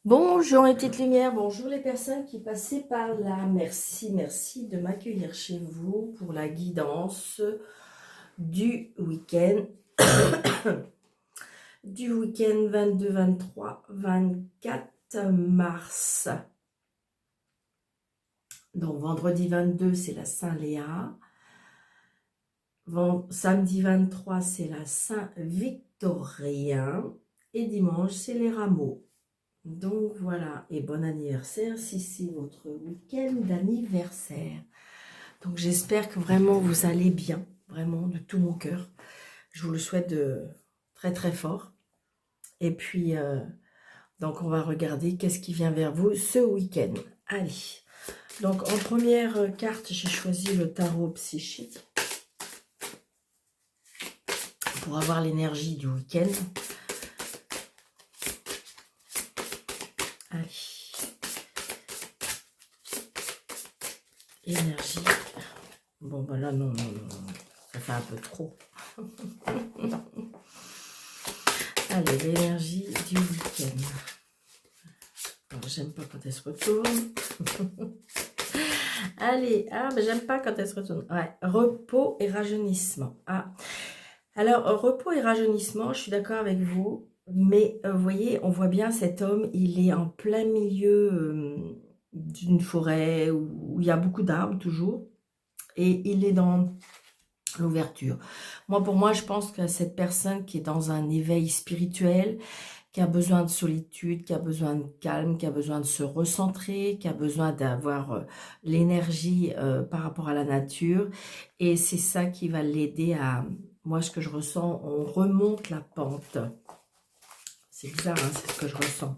Bonjour les petites lumières, bonjour les personnes qui passaient par là. Merci, merci de m'accueillir chez vous pour la guidance du week-end. Du week-end 22, 23, 24 mars. Donc vendredi 22, c'est la Saint-Léa. Samedi 23, c'est la Saint-Victorien. Et dimanche, c'est les Rameaux. Donc voilà, et bon anniversaire si c'est votre week-end d'anniversaire. Donc j'espère que vraiment vous allez bien, vraiment de tout mon cœur. Je vous le souhaite de très très fort. Et puis, donc on va regarder qu'est-ce qui vient vers vous ce week-end. Allez, donc en première carte, j'ai choisi le tarot psychique pour avoir l'énergie du week-end. Allez, énergie. Bon, ben là, non, non, non, non. Ça fait un peu trop. Allez, l'énergie du week-end. Alors, j'aime pas quand elle se retourne. Allez, ah, mais j'aime pas quand elle se retourne. Ouais, repos et rajeunissement. Ah, alors, repos et rajeunissement, je suis d'accord avec vous. Mais, vous voyez, on voit bien cet homme, il est en plein milieu d'une forêt où il y a beaucoup d'arbres toujours. Et il est dans l'ouverture. Moi, pour moi, je pense que cette personne qui est dans un éveil spirituel, qui a besoin de solitude, qui a besoin de calme, qui a besoin de se recentrer, qui a besoin d'avoir l'énergie par rapport à la nature. Et c'est ça qui va l'aider à... Moi, ce que je ressens, on remonte la pente. C'est bizarre, hein, c'est ce que je ressens.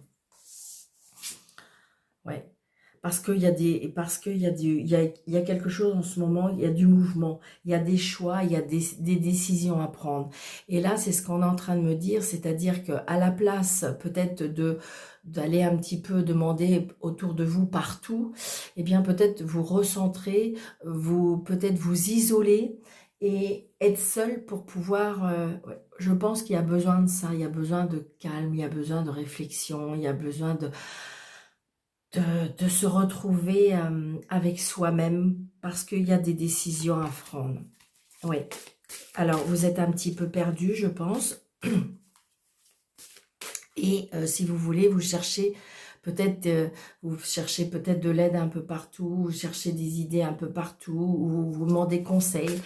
Ouais. Parce qu'il y a il y a quelque chose en ce moment, il y a du mouvement, il y a des choix, il y a des décisions à prendre. Et là, c'est ce qu'on est en train de me dire, c'est-à-dire que à la place peut-être d'aller un petit peu demander autour de vous partout, eh bien peut-être vous recentrer, peut-être vous isoler et être seul pour pouvoir. Ouais, je pense qu'il y a besoin de ça, il y a besoin de calme, il y a besoin de réflexion, il y a besoin de se retrouver avec soi-même parce qu'il y a des décisions à prendre. Oui. Alors, vous êtes un petit peu perdu, je pense. Et si vous voulez, vous cherchez peut-être de l'aide un peu partout, vous cherchez des idées un peu partout, ou vous demandez conseil.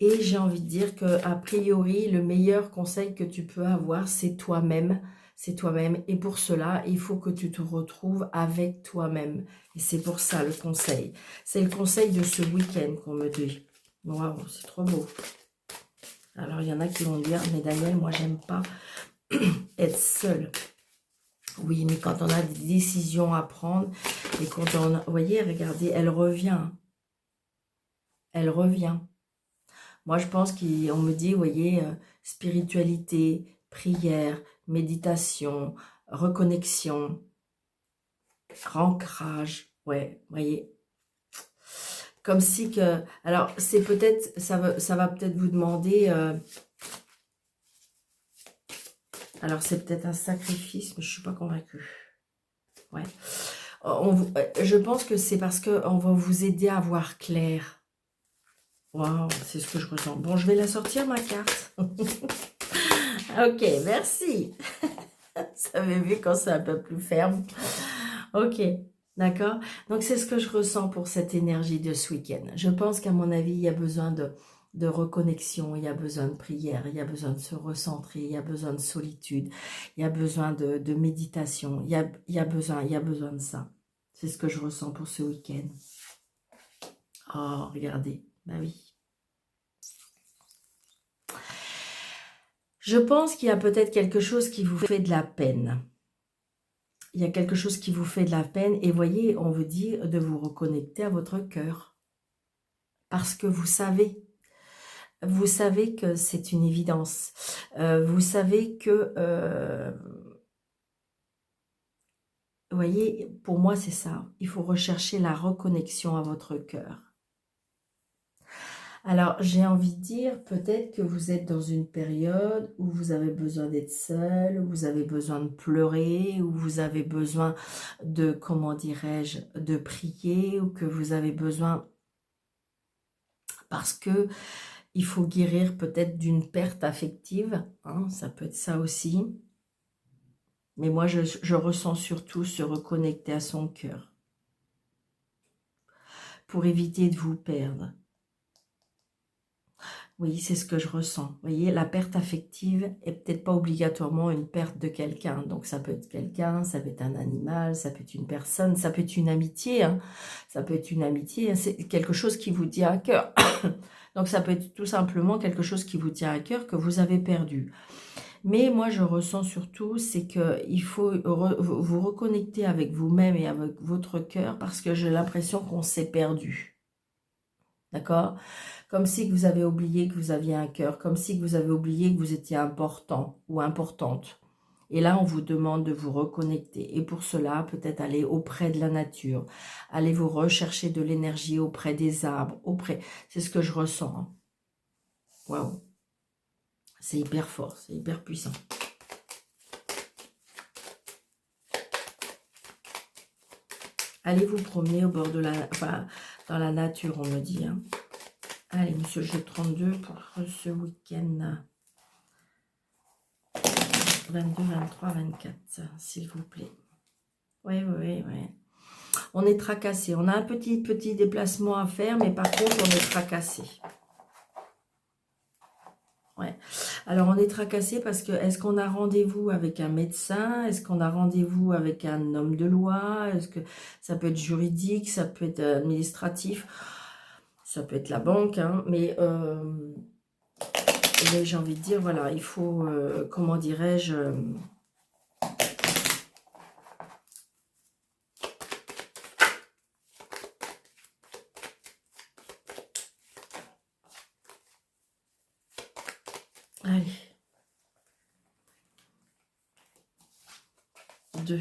Et j'ai envie de dire que a priori, le meilleur conseil que tu peux avoir, c'est toi-même. C'est toi-même. Et pour cela, il faut que tu te retrouves avec toi-même. Et c'est pour ça le conseil. C'est le conseil de ce week-end qu'on me dit. Waouh, c'est trop beau. Alors, il y en a qui vont dire, mais Daniel, moi, j'aime pas être seule. Oui, mais quand on a des décisions à prendre, et quand on... Vous voyez, regardez, elle revient. Elle revient. Moi, je pense qu'on me dit, vous voyez, spiritualité, prière, méditation, reconnexion, ancrage. Ouais, vous voyez. Comme si que... Alors, c'est peut-être, ça va peut-être vous demander... alors, c'est peut-être un sacrifice, mais je ne suis pas convaincue. Ouais. Je pense que c'est parce qu'on va vous aider à voir clair. Waouh, c'est ce que je ressens. Bon, je vais la sortir, ma carte. Ok, merci. Vous avez vu quand c'est un peu plus ferme. Ok, d'accord. Donc, c'est ce que je ressens pour cette énergie de ce week-end. Je pense qu'à mon avis, il y a besoin de reconnexion, il y a besoin de prière, il y a besoin de se recentrer, il y a besoin de solitude, il y a besoin de méditation, il y a besoin de ça. C'est ce que je ressens pour ce week-end. Oh, regardez, bah oui. Je pense qu'il y a peut-être quelque chose qui vous fait de la peine. Il y a quelque chose qui vous fait de la peine et voyez, on vous dit de vous reconnecter à votre cœur. Parce que vous savez que c'est une évidence. Vous savez que, vous voyez, pour moi c'est ça. Il faut rechercher la reconnexion à votre cœur. Alors, j'ai envie de dire, peut-être que vous êtes dans une période où vous avez besoin d'être seul, où vous avez besoin de pleurer, où vous avez besoin de, comment dirais-je, de prier, ou que vous avez besoin, parce que il faut guérir peut-être d'une perte affective, hein, ça peut être ça aussi. Mais moi, je ressens surtout se reconnecter à son cœur, pour éviter de vous perdre. Oui, c'est ce que je ressens. Vous voyez, la perte affective est peut-être pas obligatoirement une perte de quelqu'un. Donc, ça peut être quelqu'un, ça peut être un animal, ça peut être une personne, ça peut être une amitié. Hein. Ça peut être une amitié, hein. C'est quelque chose qui vous tient à cœur. Donc, ça peut être tout simplement quelque chose qui vous tient à cœur que vous avez perdu. Mais moi, je ressens surtout, c'est qu'il faut vous reconnecter avec vous-même et avec votre cœur parce que j'ai l'impression qu'on s'est perdu. D'accord? Comme si que vous avez oublié que vous aviez un cœur, comme si que vous avez oublié que vous étiez important ou importante. Et là, on vous demande de vous reconnecter. Et pour cela, peut-être aller auprès de la nature. Allez vous rechercher de l'énergie auprès des arbres, auprès... C'est ce que je ressens. Hein. Waouh. C'est hyper fort, c'est hyper puissant. Allez vous promener au bord de la... Enfin, dans la nature, on me dit. Hein. Allez, monsieur Jeu 32 pour ce week-end. 22, 23, 24, s'il vous plaît. Oui, oui, oui. On est tracassé. On a un petit déplacement à faire, mais par contre, on est tracassé. Ouais. Alors, on est tracassé parce que, est-ce qu'on a rendez-vous avec un médecin? Est-ce qu'on a rendez-vous avec un homme de loi? Est-ce que ça peut être juridique? Ça peut être administratif? Ça peut être la banque, hein, mais j'ai envie de dire, voilà, il faut, comment dirais-je... allez. 2,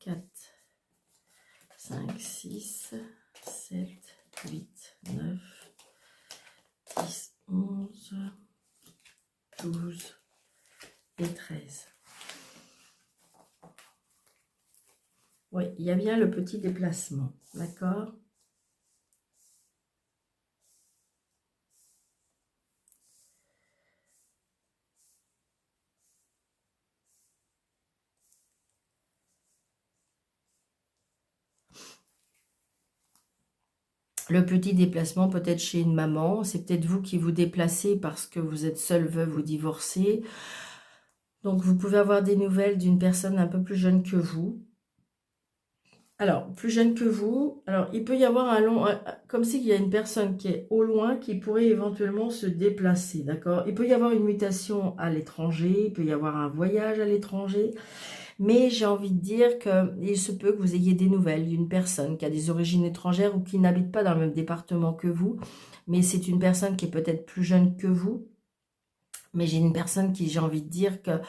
4, 5, 6, 7, 8, 9, 10, 11, 12 et 13. Oui, il y a bien le petit déplacement, d'accord? Le petit déplacement peut-être chez une maman, c'est peut-être vous qui vous déplacez parce que vous êtes seule veuve ou divorcée. Donc vous pouvez avoir des nouvelles d'une personne un peu plus jeune que vous. Alors, plus jeune que vous, alors il peut y avoir un long, comme s'il y a une personne qui est au loin qui pourrait éventuellement se déplacer, d'accord? Il peut y avoir une mutation à l'étranger, il peut y avoir un voyage à l'étranger, mais j'ai envie de dire qu'il se peut que vous ayez des nouvelles d'une personne qui a des origines étrangères ou qui n'habite pas dans le même département que vous, mais c'est une personne qui est peut-être plus jeune que vous, mais j'ai une personne qui, j'ai envie de dire que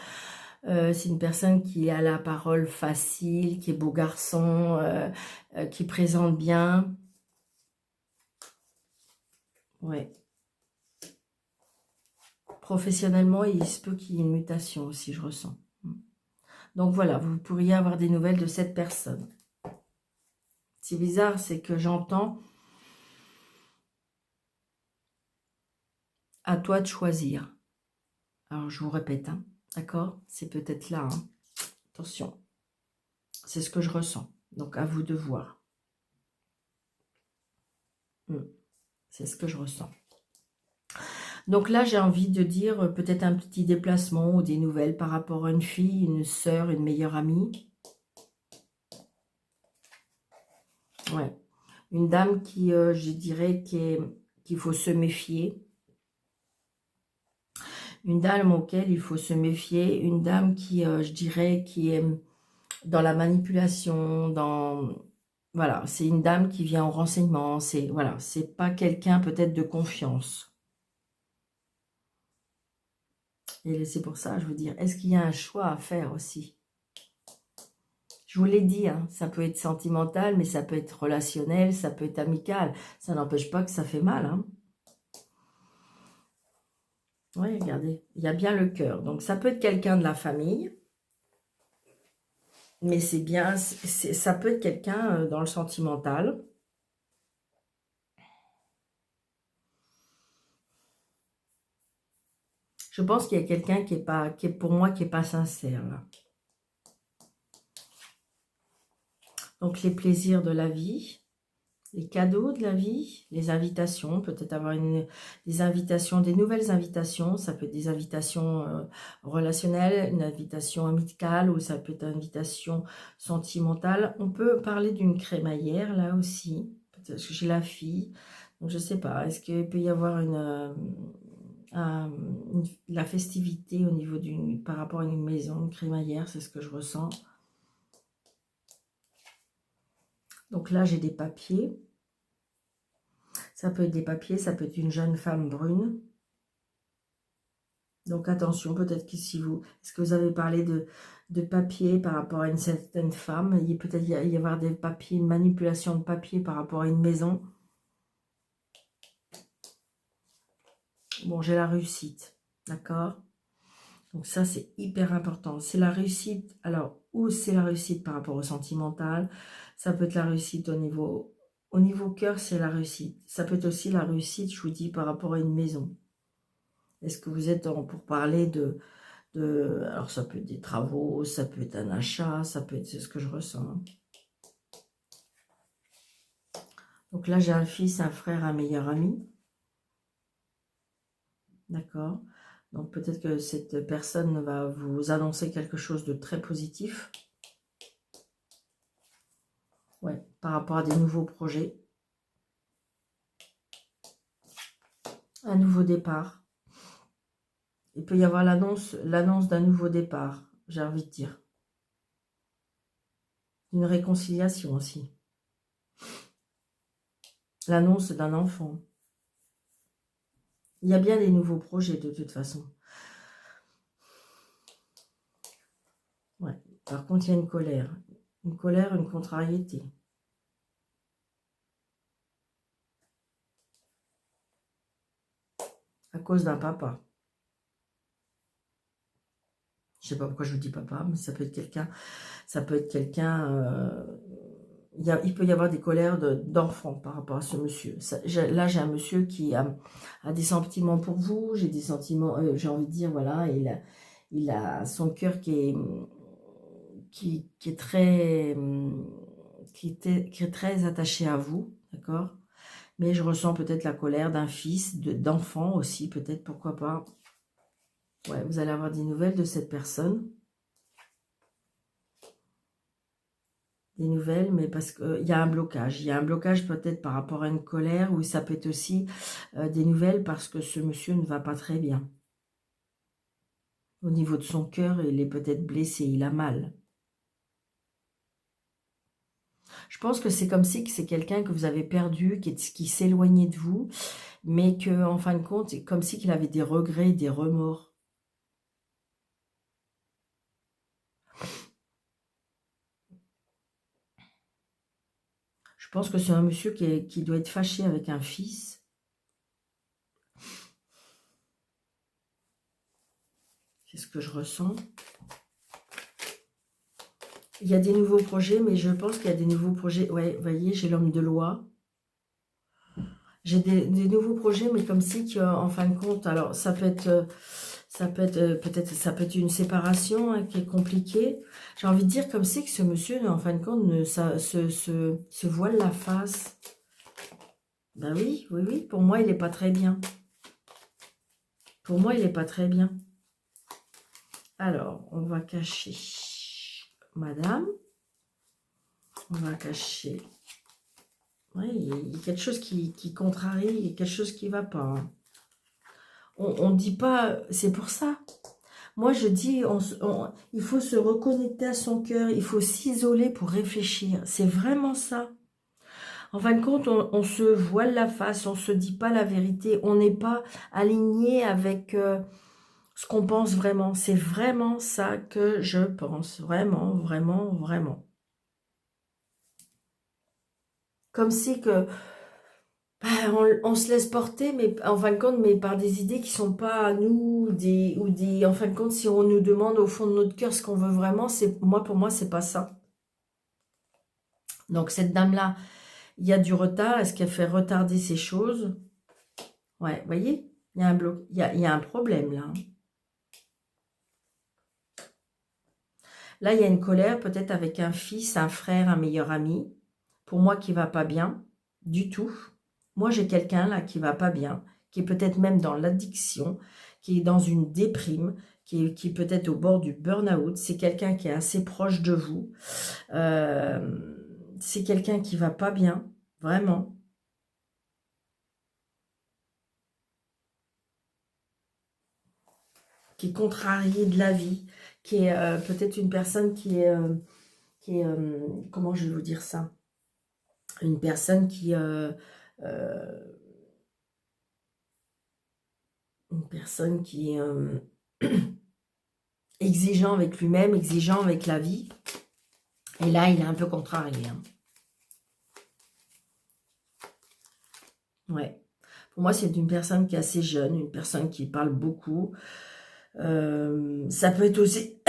c'est une personne qui a la parole facile, qui est beau garçon, qui présente bien. Ouais. Professionnellement, il se peut qu'il y ait une mutation aussi, je ressens. Donc voilà, vous pourriez avoir des nouvelles de cette personne. C'est bizarre, c'est que j'entends à toi de choisir. Alors je vous répète, hein, d'accord? C'est peut-être là, hein. Attention, c'est ce que je ressens. Donc à vous de voir. C'est ce que je ressens. Donc là, j'ai envie de dire peut-être un petit déplacement ou des nouvelles par rapport à une fille, une sœur, une meilleure amie. Ouais. Une dame qui, je dirais, qu'il faut se méfier. Une dame auquel il faut se méfier. Une dame qui, je dirais, qui est dans la manipulation, dans... Voilà, c'est une dame qui vient au renseignement. C'est, voilà, c'est pas quelqu'un peut-être de confiance. Et c'est pour ça, je veux dire, est-ce qu'il y a un choix à faire aussi? Je vous l'ai dit, hein, ça peut être sentimental, mais ça peut être relationnel, ça peut être amical. Ça n'empêche pas que ça fait mal. Hein. Oui, regardez, il y a bien le cœur. Donc, ça peut être quelqu'un de la famille, mais c'est bien, ça peut être quelqu'un dans le sentimental. Je pense qu'il y a quelqu'un qui est pour moi, qui n'est pas sincère, là. Donc, les plaisirs de la vie, les cadeaux de la vie, les invitations, peut-être avoir des invitations, des nouvelles invitations. Ça peut être des invitations relationnelles, une invitation amicale, ou ça peut être une invitation sentimentale. On peut parler d'une crémaillère, là aussi. Peut-être que j'ai la fille. Donc, je ne sais pas. Est-ce qu'il peut y avoir la festivité au niveau par rapport à une maison, une crémaillère, c'est ce que je ressens. Donc là, j'ai des papiers. Ça peut être des papiers, ça peut être une jeune femme brune. Donc attention, peut-être que si vous... Est-ce que vous avez parlé de papier par rapport à une certaine femme? Il peut peut-être y avoir des papiers, une manipulation de papier par rapport à une maison. Bon, j'ai la réussite, d'accord? Donc ça, c'est hyper important. C'est la réussite. Alors, où c'est la réussite par rapport au sentimental? Ça peut être la réussite au niveau cœur, c'est la réussite. Ça peut être aussi la réussite, je vous dis, par rapport à une maison. Est-ce que vous êtes pour parler alors ça peut être des travaux, ça peut être un achat, ça peut être, c'est ce que je ressens. Donc là, j'ai un fils, un frère, un meilleur ami. D'accord? Donc peut-être que cette personne va vous annoncer quelque chose de très positif. Ouais, par rapport à des nouveaux projets. Un nouveau départ. Il peut y avoir l'annonce d'un nouveau départ, j'ai envie de dire. Une réconciliation aussi. L'annonce d'un enfant. Il y a bien des nouveaux projets de toute façon. Ouais. Par contre, il y a une colère. Une colère, une contrariété. À cause d'un papa. Je sais pas pourquoi je vous dis papa, mais ça peut être quelqu'un. Ça peut être quelqu'un. Il peut y avoir des colères d'enfants par rapport à ce monsieur. Là, j'ai un monsieur qui a des sentiments pour vous. J'ai des sentiments, j'ai envie de dire, voilà, il a son cœur qui est très, qui est très attaché à vous, d'accord? Mais je ressens peut-être la colère d'un fils, d'enfant aussi, peut-être, pourquoi pas. Ouais, vous allez avoir des nouvelles de cette personne. Des nouvelles, mais parce qu'il y a un blocage. Il y a un blocage peut-être par rapport à une colère, ou ça peut être aussi des nouvelles parce que ce monsieur ne va pas très bien. Au niveau de son cœur, il est peut-être blessé, il a mal. Je pense que c'est comme si c'est quelqu'un que vous avez perdu, qui s'éloignait de vous, mais que en fin de compte, c'est comme si qu'il avait des regrets, des remords. Je pense que c'est un monsieur qui doit être fâché avec un fils. C'est ce que je ressens. Il y a des nouveaux projets, mais je pense qu'il y a des nouveaux projets. Ouais, vous voyez, j'ai l'homme de loi. J'ai des nouveaux projets, mais comme si, en fin de compte, alors ça peut être peut-être, ça peut être une séparation hein, qui est compliquée. J'ai envie de dire comme si que ce monsieur, en fin de compte, se voile la face. Ben oui, oui, oui, pour moi, il n'est pas très bien. Pour moi, il n'est pas très bien. Alors, on va cacher madame. On va cacher. Oui, il y a quelque chose qui contrarie, il y a quelque chose qui ne va pas. Hein. On ne dit pas, c'est pour ça. Moi, je dis, il faut se reconnecter à son cœur, il faut s'isoler pour réfléchir. C'est vraiment ça. En fin de compte, on se voile la face, on ne se dit pas la vérité, on n'est pas aligné avec ce qu'on pense vraiment. C'est vraiment ça que je pense. Vraiment, vraiment, vraiment. Comme si que bah, on se laisse porter, mais en fin de compte, mais par des idées qui sont pas à nous, en fin de compte, si on nous demande au fond de notre cœur ce qu'on veut vraiment, pour moi, c'est pas ça. Donc cette dame-là, il y a du retard. Est-ce qu'elle fait retarder ces choses? Ouais, vous voyez, il y a un bloc, il y a un problème là, hein. Là, il y a une colère, peut-être avec un fils, un frère, un meilleur ami. Pour moi, qui va pas bien, du tout. Moi, j'ai quelqu'un là qui va pas bien, qui est peut-être même dans l'addiction, qui est dans une déprime, qui est peut-être au bord du burn-out. C'est quelqu'un qui est assez proche de vous. C'est quelqu'un qui va pas bien, vraiment. Qui est contrarié de la vie, qui est peut-être une personne comment je vais vous dire ça? Une personne euh, qui est exigeant avec lui-même, exigeant avec la vie. Et là, il est un peu contrarié, hein. Ouais. Pour moi, c'est une personne qui est assez jeune, une personne qui parle beaucoup. Ça peut être aussi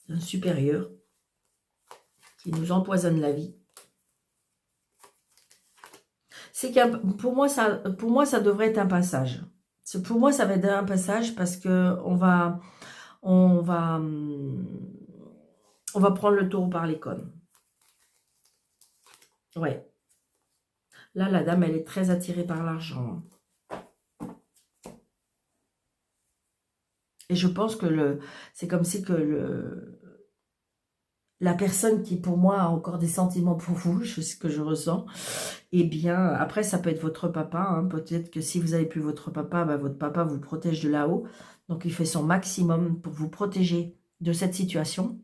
un supérieur qui nous empoisonne la vie. C'est pour moi, ça devrait être un passage. Pour moi, ça va être un passage parce que on va, on va prendre le taureau par les cornes. Ouais. Là, la dame, elle est très attirée par l'argent. Et je pense que c'est comme si que la personne qui, pour moi, a encore des sentiments pour vous, c'est ce que je ressens, eh bien, après, ça peut être votre papa, hein. Peut-être que si vous n'avez plus votre papa, bah, votre papa vous protège de là-haut. Donc, il fait son maximum pour vous protéger de cette situation.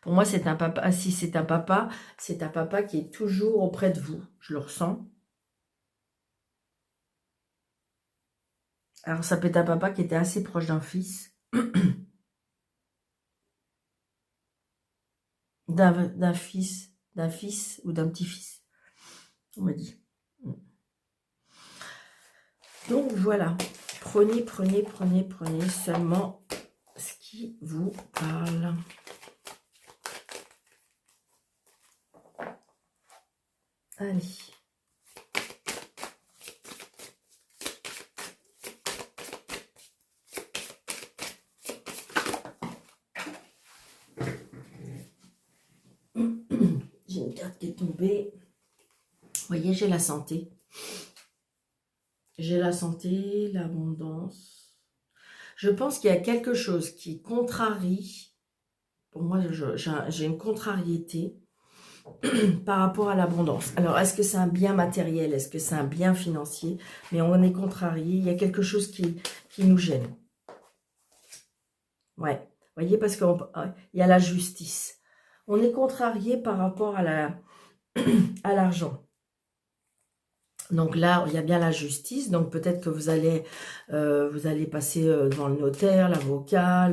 Pour moi, c'est un papa. Si c'est un papa qui est toujours auprès de vous. Je le ressens. Alors, ça peut être un papa qui était assez proche d'un fils. D'un fils ou d'un petit-fils, on m'a dit. Donc, voilà. Prenez seulement ce qui vous parle. Allez. J'ai une carte qui est tombée. Vous voyez, j'ai la santé. J'ai la santé, l'abondance. Je pense qu'il y a quelque chose qui contrarie. Pour moi, j'ai une contrariété par rapport à l'abondance. Alors, est-ce que c'est un bien matériel? Est-ce que c'est un bien financier? Mais on est contrarié. Il y a quelque chose qui nous gêne. Ouais. Vous voyez, parce qu'il y a la justice. On est contrarié par rapport à l'argent. Donc là, il y a bien la justice. Donc peut-être que vous allez passer devant le notaire, l'avocat.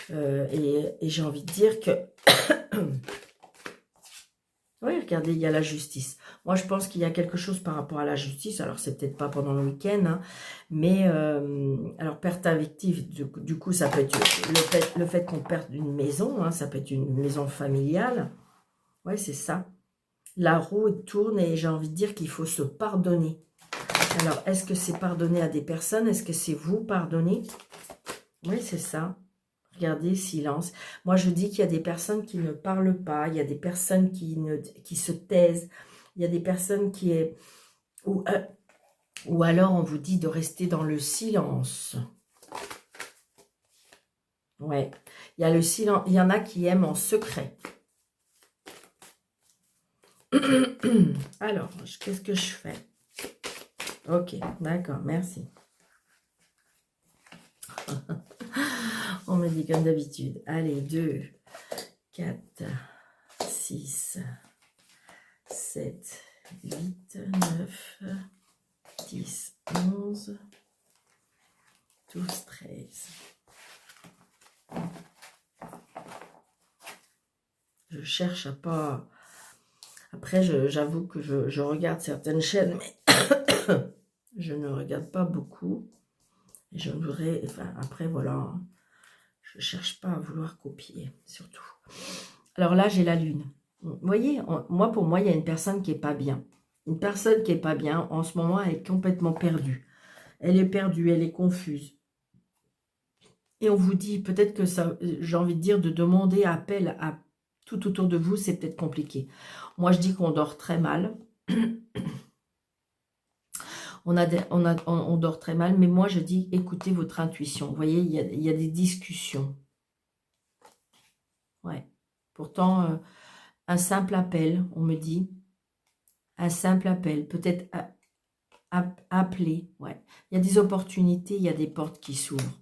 Et j'ai envie de dire que... Oui, regardez, il y a la justice. Moi, je pense qu'il y a quelque chose par rapport à la justice. Alors, c'est peut-être pas pendant le week-end, hein, mais alors, perte affective, du coup, ça peut être le fait qu'on perde une maison, hein, ça peut être une maison familiale. Ouais, c'est ça. La roue tourne et j'ai envie de dire qu'il faut se pardonner. Alors, est-ce que c'est pardonner à des personnes? Est-ce que c'est vous pardonner? Oui, c'est ça. Regardez, silence. Moi, je dis qu'il y a des personnes qui ne parlent pas. Il y a des personnes qui se taisent. Il y a des personnes ou alors, on vous dit de rester dans le silence. Ouais. Il y a le silence. Il y en a qui aiment en secret. Alors, qu'est-ce que je fais? Ok, d'accord, merci. On me dit comme d'habitude. Allez, 2, 4, 6, 7, 8, 9, 10, 11, 12, 13. Je cherche à pas... Après, j'avoue que je regarde certaines chaînes, mais je ne regarde pas beaucoup. Et je voudrais... Enfin, après, voilà, je cherche pas à vouloir copier, surtout. Alors là, j'ai la lune. Vous voyez, pour moi, il y a une personne qui est pas bien. Une personne qui est pas bien, en ce moment, elle est complètement perdue. Elle est perdue, elle est confuse. Et on vous dit, peut-être que ça, j'ai envie de dire, de demander appel à tout autour de vous, c'est peut-être compliqué. Moi, je dis qu'on dort très mal. On dort très mal, mais moi, je dis, écoutez votre intuition. Vous voyez, il y a des discussions. Ouais. Pourtant, un simple appel, on me dit. Un simple appel, peut-être appeler. Ouais. Il y a des opportunités, il y a des portes qui s'ouvrent.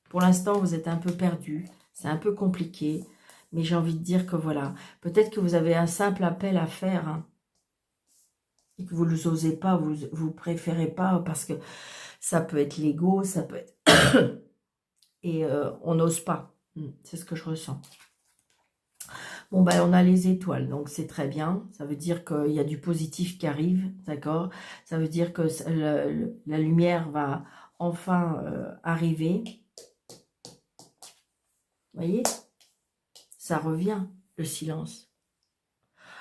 Pour l'instant, vous êtes un peu perdu. C'est un peu compliqué. Mais j'ai envie de dire que voilà, peut-être que vous avez un simple appel à faire, hein, et que vous ne osez pas, vous préférez pas, parce que ça peut être l'ego, ça peut être... et on n'ose pas. C'est ce que je ressens. Bon, ben, on a les étoiles, donc c'est très bien. Ça veut dire qu'il y a du positif qui arrive, d'accord? Ça veut dire que la lumière va enfin arriver. Vous voyez? Ça revient, le silence.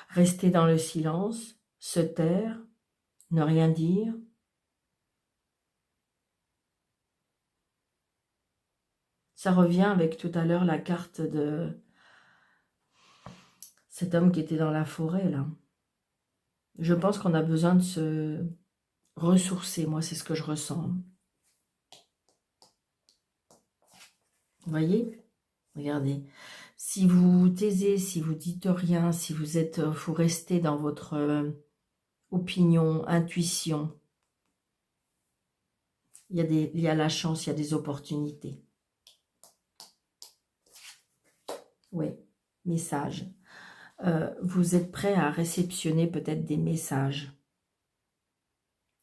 Rester dans le silence, se taire, ne rien dire. Ça revient avec tout à l'heure la carte de cet homme qui était dans la forêt, là. Je pense qu'on a besoin de se ressourcer. Moi, c'est ce que je ressens. Vous voyez? Regardez. Si vous vous taisez, si vous dites rien, si vous êtes, vous restez dans votre opinion, intuition, il y a la chance, il y a des opportunités. Oui, message. Vous êtes prêt à réceptionner peut-être des messages.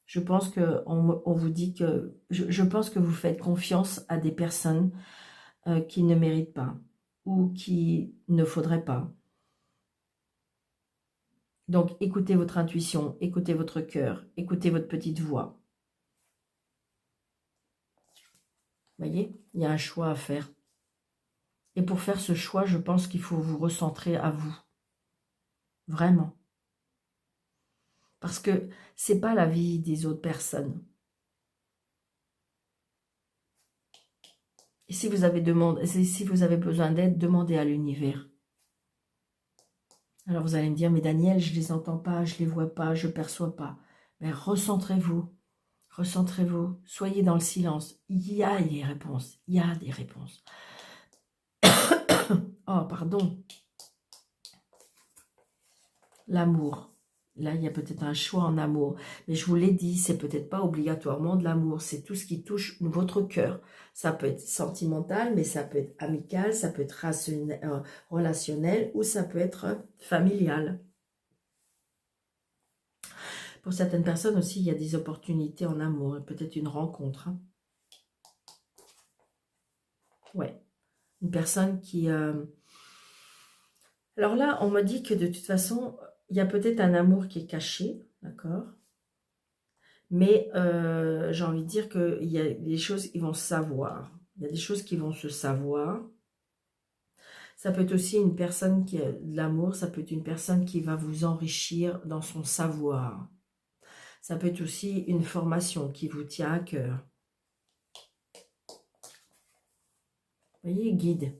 Je pense qu'on vous dit que... Je pense que vous faites confiance à des personnes qui ne méritent pas ou qui ne faudrait pas. Donc, écoutez votre intuition, écoutez votre cœur, écoutez votre petite voix. Vous voyez, il y a un choix à faire. Et pour faire ce choix, je pense qu'il faut vous recentrer à vous. Vraiment. Parce que ce n'est pas la vie des autres personnes. Et si vous avez besoin d'aide, demandez à l'univers. Alors vous allez me dire, mais Daniel, je ne les entends pas, je ne les vois pas, je ne perçois pas. Mais recentrez-vous. Recentrez-vous. Soyez dans le silence. Il y a des réponses. Il y a des réponses. Oh, pardon. L'amour. Là, il y a peut-être un choix en amour. Mais je vous l'ai dit, c'est peut-être pas obligatoirement de l'amour. C'est tout ce qui touche votre cœur. Ça peut être sentimental, mais ça peut être amical, ça peut être relationnel ou ça peut être familial. Pour certaines personnes aussi, il y a des opportunités en amour. Peut-être une rencontre. Hein. Ouais. Une personne qui... Alors là, on m'a dit que de toute façon, il y a peut-être un amour qui est caché. D'accord? Mais j'ai envie de dire qu'il y a des choses qui vont se savoir. Il y a des choses qui vont se savoir. Ça peut être aussi une personne qui a de l'amour. Ça peut être une personne qui va vous enrichir dans son savoir. Ça peut être aussi une formation qui vous tient à cœur. Vous voyez, guide.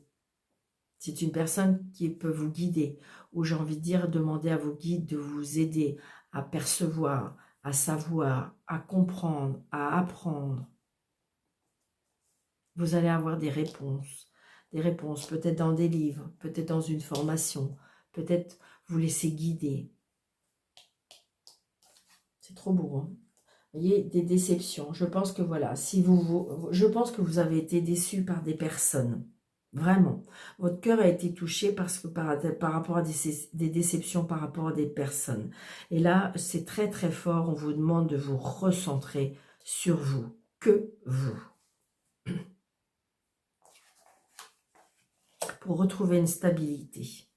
C'est une personne qui peut vous guider. Ou j'ai envie de dire, demander à vos guides de vous aider à percevoir, à savoir, à comprendre, à apprendre. Vous allez avoir des réponses peut-être dans des livres, peut-être dans une formation, peut-être vous laisser guider. C'est trop beau, hein? Vous voyez, des déceptions. Je pense que voilà, je pense que vous avez été déçus par des personnes. Vraiment. Votre cœur a été touché parce que par rapport à des déceptions par rapport à des personnes. Et là, c'est très très fort. On vous demande de vous recentrer sur vous. Que vous. Pour retrouver une stabilité.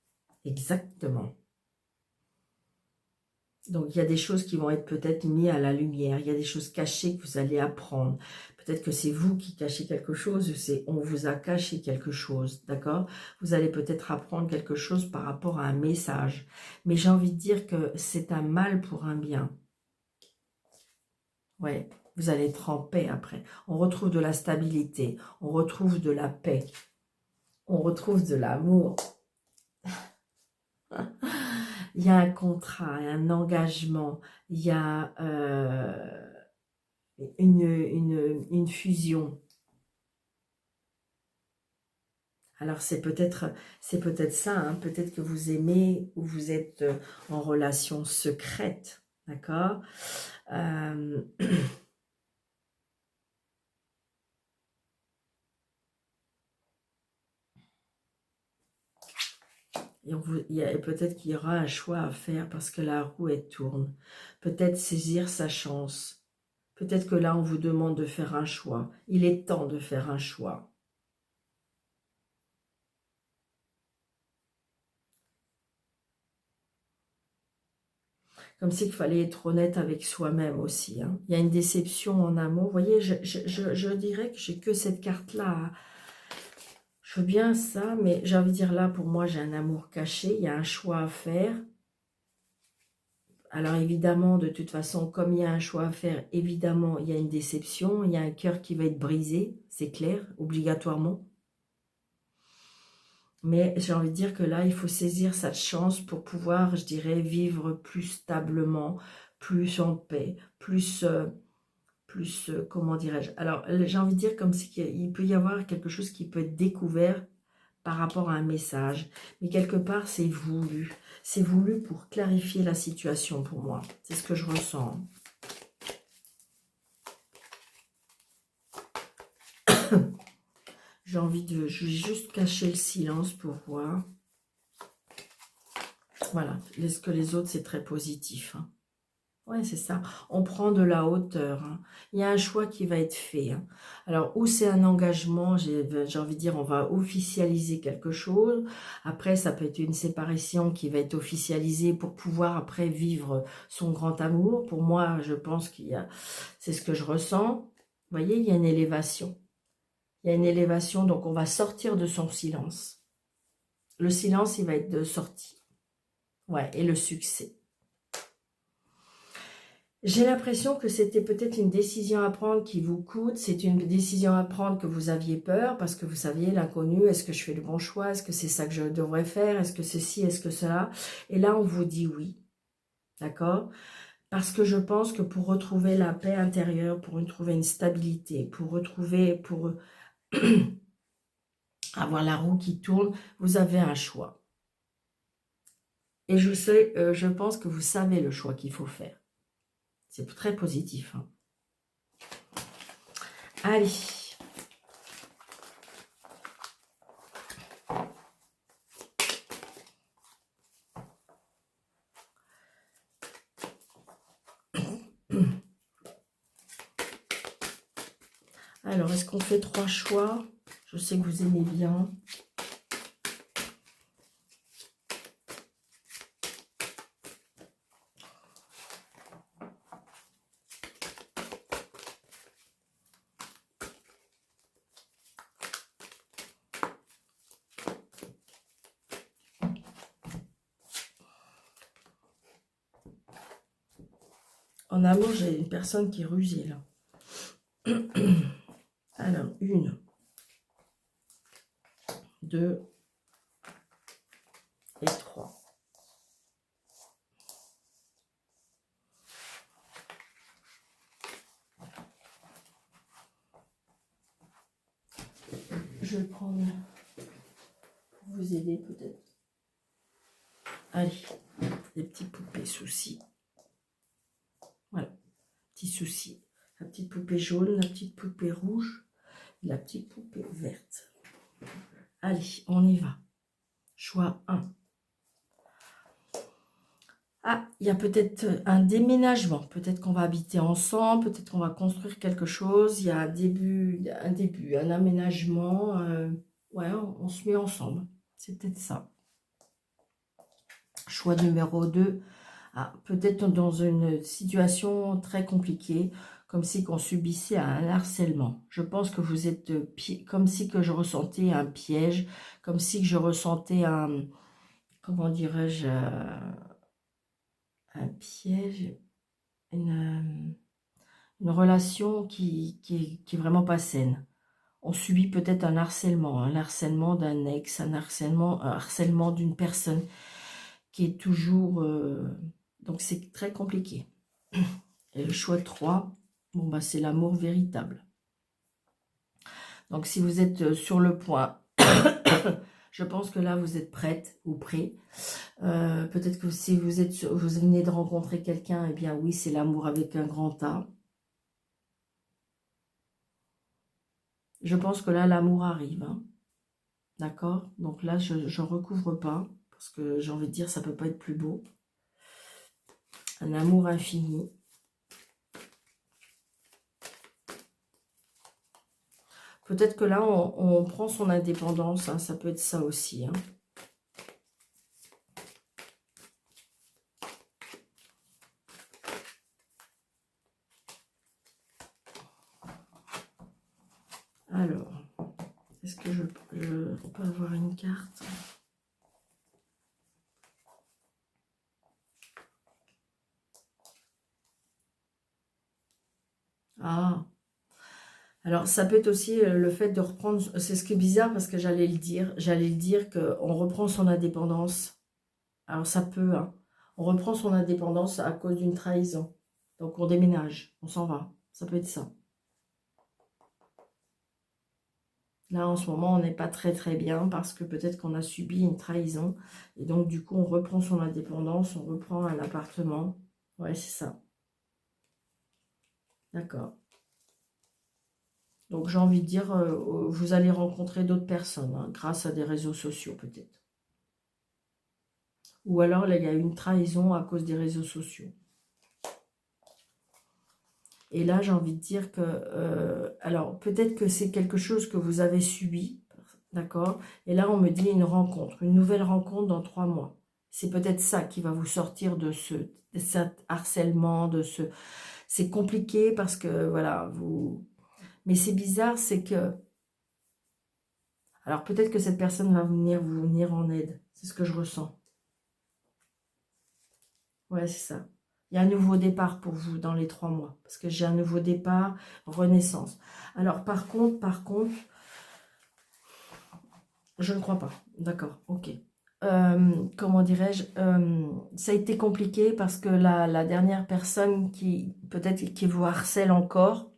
Exactement. Donc, il y a des choses qui vont être peut-être mises à la lumière. Il y a des choses cachées que vous allez apprendre. Peut-être que c'est vous qui cachez quelque chose ou c'est on vous a caché quelque chose, d'accord? Vous allez peut-être apprendre quelque chose par rapport à un message. Mais j'ai envie de dire que c'est un mal pour un bien. Ouais, vous allez être en paix après. On retrouve de la stabilité, on retrouve de la paix, on retrouve de l'amour. Il y a un contrat, un engagement, il y a une fusion. Alors c'est peut-être ça, hein, peut-être que vous aimez ou vous êtes en relation secrète, d'accord. Et peut-être qu'il y aura un choix à faire parce que la roue elle tourne. Peut-être saisir sa chance. Peut-être que là on vous demande de faire un choix. Il est temps de faire un choix. Comme s'il fallait être honnête avec soi-même aussi, hein. Il y a une déception en amour. Vous voyez, je dirais que j'ai que cette carte-là. Je veux bien ça, mais j'ai envie de dire là, pour moi, j'ai un amour caché. Il y a un choix à faire. Alors évidemment, de toute façon, comme il y a un choix à faire, évidemment, il y a une déception. Il y a un cœur qui va être brisé, c'est clair, obligatoirement. Mais j'ai envie de dire que là, il faut saisir cette chance pour pouvoir, je dirais, vivre plus stablement, plus en paix, plus, comment dirais-je. Alors, j'ai envie de dire comme si il peut y avoir quelque chose qui peut être découvert par rapport à un message. Mais quelque part, c'est voulu. C'est voulu pour clarifier la situation pour moi. C'est ce que je ressens. J'ai envie de... Je vais juste cacher le silence pour voir. Voilà. Ce que les autres, c'est très positif. Hein. Ouais, c'est ça. On prend de la hauteur. Hein. Il y a un choix qui va être fait. Hein. Alors, où c'est un engagement, j'ai envie de dire, on va officialiser quelque chose. Après, ça peut être une séparation qui va être officialisée pour pouvoir après vivre son grand amour. Pour moi, je pense qu'il y a... C'est ce que je ressens. Vous voyez, il y a une élévation. Il y a une élévation, donc on va sortir de son silence. Le silence, il va être de sortie. Ouais, et le succès. J'ai l'impression que c'était peut-être une décision à prendre qui vous coûte. C'est une décision à prendre que vous aviez peur parce que vous saviez l'inconnu. Est-ce que je fais le bon choix? Est-ce que c'est ça que je devrais faire? Est-ce que ceci? Est-ce que cela? Et là, on vous dit oui. D'accord? Parce que je pense que pour retrouver la paix intérieure, pour retrouver une stabilité, pour retrouver, pour avoir la roue qui tourne, vous avez un choix. Et je pense que vous savez le choix qu'il faut faire. C'est très positif. Hein. Allez. Alors, est-ce qu'on fait 3 choix? Je sais que vous aimez bien. En amour, j'ai une personne qui est rusée, là. Alors, 1, 2 et 3. Je vais prendre pour vous aider peut-être. Allez, les petits poupées soucis. Voilà, petits soucis. La petite poupée jaune, la petite poupée rouge, la petite poupée verte. Allez, on y va. Choix 1. Ah, il y a peut-être un déménagement. Peut-être qu'on va habiter ensemble, peut-être qu'on va construire quelque chose. Il y a un aménagement. Ouais, on se met ensemble. C'est peut-être ça. Choix numéro 2. Ah, peut-être dans une situation très compliquée, comme si qu'on subissait un harcèlement. Je pense que vous êtes comme si que je ressentais un piège, comme si que je ressentais un, comment dirais-je, un piège, une relation qui est vraiment pas saine. On subit peut-être un harcèlement d'un ex, un harcèlement d'une personne qui est toujours... donc c'est très compliqué. Et le choix 3, bon bah c'est l'amour véritable. Donc si vous êtes sur le point, je pense que là vous êtes prête ou prêt. Peut-être que si vous venez de rencontrer quelqu'un, eh bien oui, c'est l'amour avec un grand A. Je pense que là l'amour arrive, hein. D'accord? Donc là je ne recouvre pas, parce que j'ai envie de dire ça peut pas être plus beau. Un amour infini. Peut-être que là, on prend son indépendance, hein, ça peut être ça aussi. Hein. Alors, est-ce que je peux avoir une carte? Ah, alors ça peut être aussi le fait de reprendre, c'est ce qui est bizarre parce que j'allais le dire qu'on reprend son indépendance. Alors ça peut, hein, on reprend son indépendance à cause d'une trahison. Donc on déménage, on s'en va, ça peut être ça. Là, en ce moment, on n'est pas très très bien parce que peut-être qu'on a subi une trahison. Et donc, du coup, on reprend son indépendance, on reprend un appartement. Ouais, c'est ça. D'accord. Donc, j'ai envie de dire, vous allez rencontrer d'autres personnes, hein, grâce à des réseaux sociaux peut-être. Ou alors, là, il y a une trahison à cause des réseaux sociaux. Et là, j'ai envie de dire que... alors, peut-être que c'est quelque chose que vous avez subi, d'accord? Et là, on me dit une rencontre, une nouvelle rencontre dans 3 mois. C'est peut-être ça qui va vous sortir de cet harcèlement, de ce... C'est compliqué parce que, voilà, vous... Mais c'est bizarre, c'est que... Alors, peut-être que cette personne va vous venir en aide. C'est ce que je ressens. Ouais, c'est ça. Il y a un nouveau départ pour vous dans les 3 mois. Parce que j'ai un nouveau départ, renaissance. Alors, par contre, je ne crois pas. D'accord, ok. Comment dirais-je, ça a été compliqué parce que la dernière personne qui, peut-être, qui vous harcèle encore,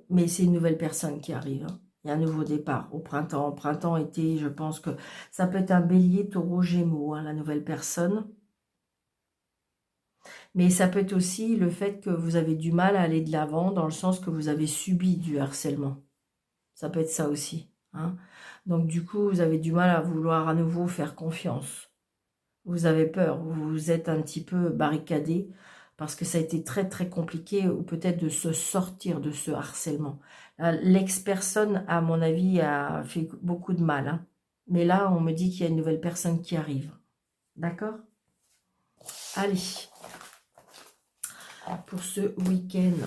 mais c'est une nouvelle personne qui arrive, hein. Il y a un nouveau départ au printemps. Printemps, été, je pense que ça peut être un bélier, taureau, gémeaux, hein, la nouvelle personne. Mais ça peut être aussi le fait que vous avez du mal à aller de l'avant dans le sens que vous avez subi du harcèlement. Ça peut être ça aussi, hein. Donc du coup, vous avez du mal à vouloir à nouveau faire confiance. Vous avez peur, vous êtes un petit peu barricadé parce que ça a été très très compliqué ou peut-être de se sortir de ce harcèlement. L'ex-personne, à mon avis, a fait beaucoup de mal, hein. Mais là, on me dit qu'il y a une nouvelle personne qui arrive. D'accord? Allez, pour ce week-end,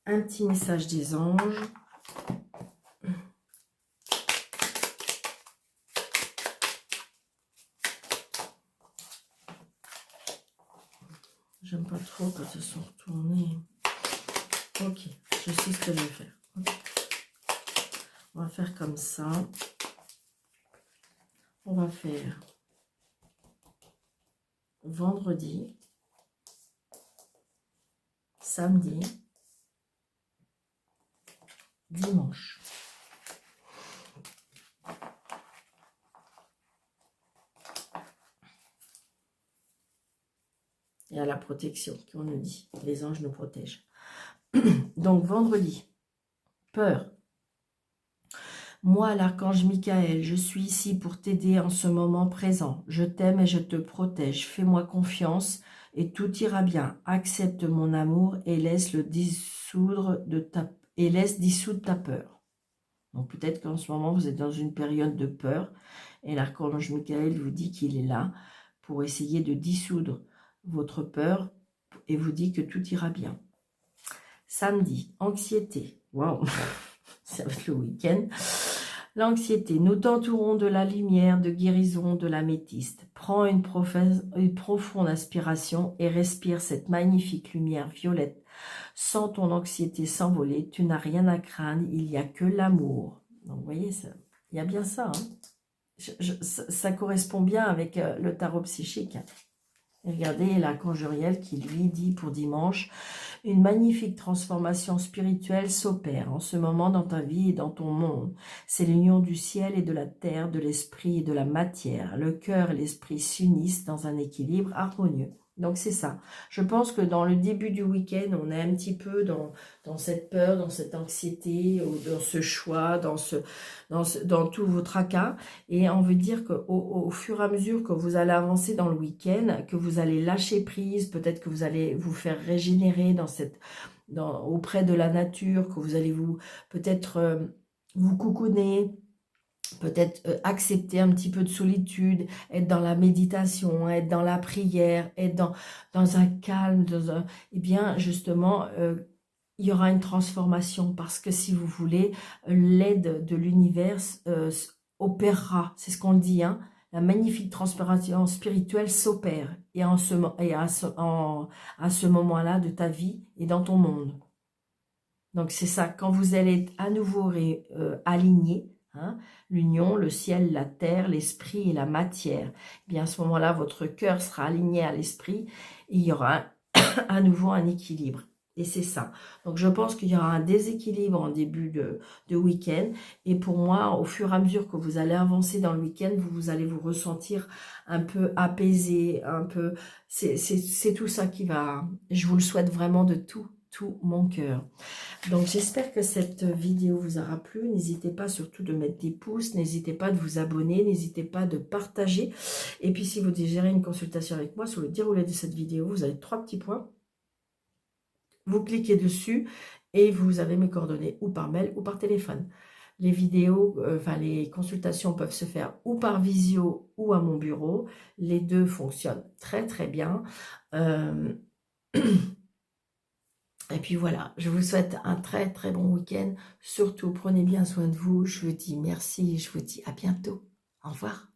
un petit message des anges. J'aime pas trop quand ils sont retournés. Ok, je sais ce que je vais faire. Okay. On va faire comme ça. On va faire vendredi, samedi, dimanche. Et à la protection qu'on nous dit. Les anges nous protègent. Donc vendredi, peur. Moi, l'archange Michael, je suis ici pour t'aider en ce moment présent. Je t'aime et je te protège. Fais-moi confiance et tout ira bien. Accepte mon amour et laisse dissoudre ta peur. Donc peut-être qu'en ce moment, vous êtes dans une période de peur. Et l'archange Michael vous dit qu'il est là pour essayer de dissoudre votre peur et vous dit que tout ira bien. Samedi, anxiété. Waouh, ça va être le week-end. L'anxiété, nous t'entourons de la lumière, de guérison, de l'améthyste. Prends une profonde inspiration et respire cette magnifique lumière violette. Sens ton anxiété s'envoler, tu n'as rien à craindre, il n'y a que l'amour. Donc vous voyez, il y a bien ça. Hein. Ça correspond bien avec le tarot psychique. Regardez l'archange Uriel qui lui dit pour dimanche, une magnifique transformation spirituelle s'opère en ce moment dans ta vie et dans ton monde. C'est l'union du ciel et de la terre, de l'esprit et de la matière. Le cœur et l'esprit s'unissent dans un équilibre harmonieux. Donc c'est ça. Je pense que dans le début du week-end, on est un petit peu dans cette peur, dans cette anxiété, dans ce choix, dans tous vos tracas. Et on veut dire qu'au fur et à mesure que vous allez avancer dans le week-end, que vous allez lâcher prise, peut-être que vous allez vous faire régénérer auprès de la nature, que vous allez peut-être vous coucouner, peut-être accepter un petit peu de solitude, être dans la méditation, être dans la prière, être dans un calme, eh bien justement, il y aura une transformation parce que si vous voulez, l'aide de l'univers opérera, c'est ce qu'on dit, hein, la magnifique transformation spirituelle s'opère et à ce moment-là de ta vie et dans ton monde. Donc c'est ça, quand vous allez être à nouveau aligné, hein, l'union, le ciel, la terre, l'esprit et la matière, eh bien à ce moment-là, votre cœur sera aligné à l'esprit et il y aura à nouveau un équilibre. Et c'est ça. Donc je pense qu'il y aura un déséquilibre en début de week-end. Et pour moi, au fur et à mesure que vous allez avancer dans le week-end, vous allez vous ressentir un peu apaisé, un peu... C'est tout ça qui va... Je vous le souhaite vraiment de tout mon cœur. Donc j'espère que cette vidéo vous aura plu. N'hésitez pas surtout de mettre des pouces, n'hésitez pas de vous abonner, n'hésitez pas de partager. Et puis si vous désirez une consultation avec moi, sur le déroulé de cette vidéo, vous avez 3 petits points. Vous cliquez dessus et vous avez mes coordonnées ou par mail ou par téléphone. Les vidéos, les consultations peuvent se faire ou par visio ou à mon bureau. Les deux fonctionnent très très bien. Et puis voilà, je vous souhaite un très très bon week-end. Surtout, prenez bien soin de vous. Je vous dis merci, je vous dis à bientôt. Au revoir.